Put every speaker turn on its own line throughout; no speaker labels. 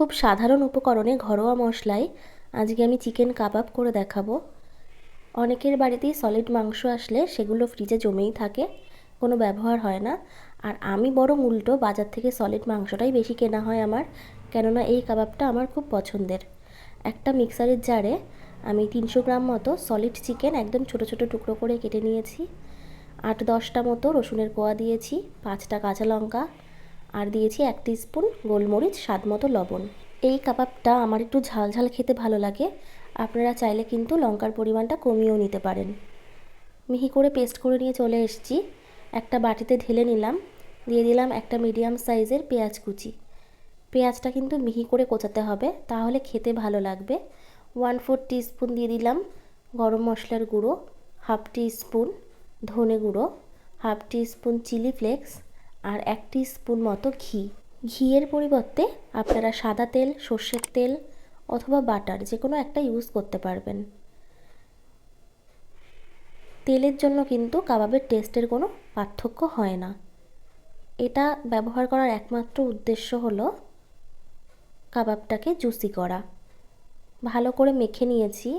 খুব সাধারণ উপকরণে ঘরোয়া মশলায় আজকে আমি চিকেন কাবাব করে দেখাবো। অনেকের বাড়িতেই সলিড মাংস আসলে সেগুলো ফ্রিজে জমেই থাকে, কোনো ব্যবহার হয় না। আর আমি বরং উল্টো, বাজার থেকে সলিড মাংসটাই বেশি কেনা হয় আমার, কেননা এই কাবাবটা আমার খুব পছন্দের। একটা মিক্সারের জারে আমি 300 গ্রাম মতো সলিড চিকেন একদম ছোটো ছোটো টুকরো করে কেটে নিয়েছি। 8-10টা মতো রসুনের কোয়া দিয়েছি, 5টা কাঁচা লঙ্কা, আর দিয়েছি 1 টিস্পুন গোলমরিচ, স্বাদ মতো লবণ। এই কাবাবটা আমার একটু ঝাল ঝাল খেতে ভালো লাগে, আপনারা চাইলে কিন্তু লঙ্কার পরিমাণটা কমিয়েও নিতে পারেন। মিহি করে পেস্ট করে নিয়ে চলে এসেছি। একটা বাটিতে ঢেলে নিলাম, দিয়ে দিলাম একটা মিডিয়াম সাইজের পেঁয়াজ কুচি। পেঁয়াজটা কিন্তু মিহি করে কোচাতে হবে, তাহলে খেতে ভালো লাগবে। 1/4 টিস্পুন দিয়ে দিলাম গরম মশলার গুঁড়ো, 1/2 টিস্পুন ধনে গুঁড়ো, 1/2 টিস্পুন চিলি ফ্লেক্স, আর 1 টিস্পুন মতো ঘি। ঘিয়ের পরিবর্তে আপনারা সাদা তেল, সর্ষের তেল অথবা বাটার যে কোনো একটা ইউজ করতে পারবেন। তেলের জন্য কিন্তু কাবাবের টেস্টের কোনো পার্থক্য হয় না। এটা ব্যবহার করার একমাত্র উদ্দেশ্য হলো কাবাবটাকে জুসি করা। ভালো করে মেখে নিয়েছি,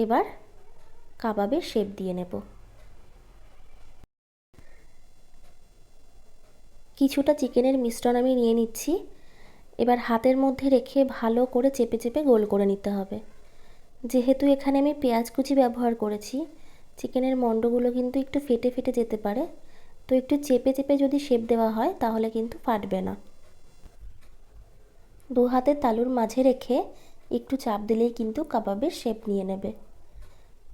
এবার কাবাবের শেপ দিয়ে নেব। কিছুটা চিকেনের মিশ্রণ আমি নিয়ে নিচ্ছি, এবার হাতের মধ্যে রেখে ভালো করে চেপে চেপে গোল করে নিতে হবে। যেহেতু এখানে আমি পেঁয়াজ কুচি ব্যবহার করেছি, চিকেনের মণ্ডগুলো কিন্তু একটু ফেটে ফেটে যেতে পারে, তো একটু চেপে চেপে যদি শেপ দেওয়া হয় তাহলে কিন্তু ফাটবে না। দু হাতের তালুর মাঝে রেখে একটু চাপ দিলেই কিন্তু কাবাবের শেপ নিয়ে নেবে।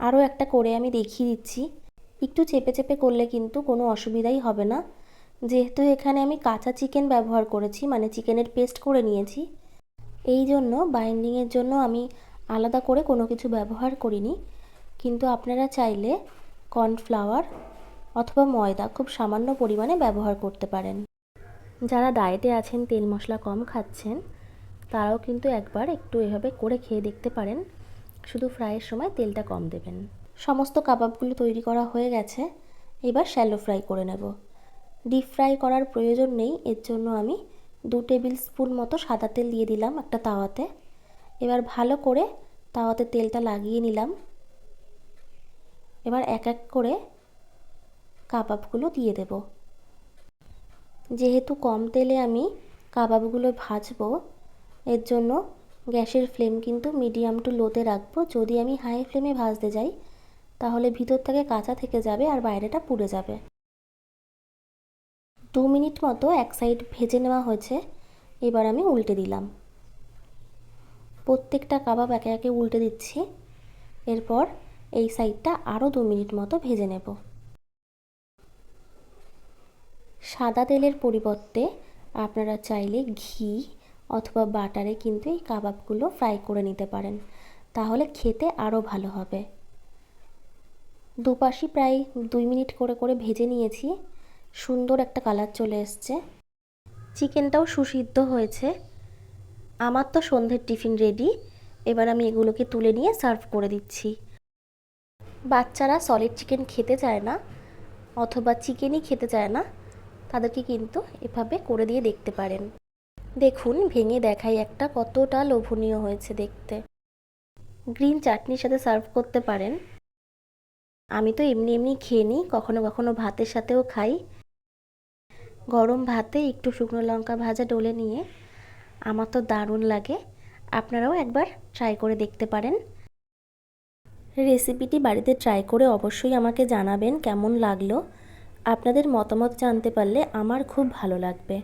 আরও একটা করে আমি দেখিয়ে দিচ্ছি। একটু চেপে চেপে করলে কিন্তু কোনো অসুবিধাই হবে না। যেহেতু এখানে আমি কাঁচা চিকেন ব্যবহার করেছি, মানে চিকেনের পেস্ট করে নিয়েছি, এই জন্য বাইন্ডিংয়ের জন্য আমি আলাদা করে কোনো কিছু ব্যবহার করিনি। কিন্তু আপনারা চাইলে কর্নফ্লাওয়ার অথবা ময়দা খুব সামান্য পরিমাণে ব্যবহার করতে পারেন। যারা ডায়েটে আছেন, তেল মশলা কম খাচ্ছেন, তারাও কিন্তু একবার একটু এভাবে করে খেয়ে দেখতে পারেন। শুধু ফ্রাইয়ের সময় তেলটা কম দেবেন। সমস্ত কাবাবগুলো তৈরি করা হয়ে গেছে, এবার শ্যালো ফ্রাই করে নেব। ডিপ ফ্রাই করার প্রয়োজন নেই, এর জন্য আমি 2 টেবিল স্পুন মতো সাদা তেল দিয়ে দিলাম একটা তাওয়াতে। এবার ভালো করে তাওয়াতে তেলটা লাগিয়ে নিলাম। এবার এক এক করে কাবাবগুলো দিয়ে দেব। যেহেতু কম তেলে আমি কাবাবগুলো ভাজবো, এর জন্য গ্যাসের ফ্লেম কিন্তু মিডিয়াম টু লোতে রাখবো। যদি আমি হাই ফ্লেমে ভাজতে যাই তাহলে ভিতর থেকে কাঁচা থেকে যাবে আর বাইরেটা পুড়ে যাবে। 2 মিনিট মতো এক সাইড ভেজে নেওয়া হয়েছে, এবার আমি উল্টে দিলাম। প্রত্যেকটা কাবাব একে একে উল্টে দিচ্ছি। এরপর এই সাইডটা আরও 2 মিনিট মতো ভেজে নেব। সাদা তেলের পরিবর্তে আপনারা চাইলে ঘি অথবা বাটারে কিন্তু এই কাবাবগুলো ফ্রাই করে নিতে পারেন, তাহলে খেতে আরও ভালো হবে। দুপাশই প্রায় 2 মিনিট করে করে ভেজে নিয়েছি। সুন্দর একটা কালার চলে এসছে, চিকেনটাও সুসিদ্ধ হয়েছে। আমার তো সন্ধ্যের টিফিন রেডি। এবার আমি এগুলোকে তুলে নিয়ে সার্ভ করে দিচ্ছি। বাচ্চারা সলিড চিকেন খেতে চায় না অথবা চিকেনই খেতে চায় না, তাদেরকে কিন্তু এভাবে করে দিয়ে দেখতে পারেন। দেখুন, ভেঙে দেখাই একটা, কতটা লোভনীয় হয়েছে দেখতে। গ্রিন চাটনির সাথে সার্ভ করতে পারেন। আমি তো এমনি এমনি খেয়ে নিই, কখনো কখনো ভাতের সাথেও খাই। গরম ভাতে একটু শুকনো লঙ্কা ভাজা ডলে নিয়ে আমার তো দারুণ লাগে। আপনারাও একবার ট্রাই করে দেখতে পারেন। রেসিপিটি বাড়িতে ট্রাই করে অবশ্যই আমাকে জানাবেন কেমন লাগলো। আপনাদের মতামত জানতে পারলে আমার খুব ভালো লাগবে।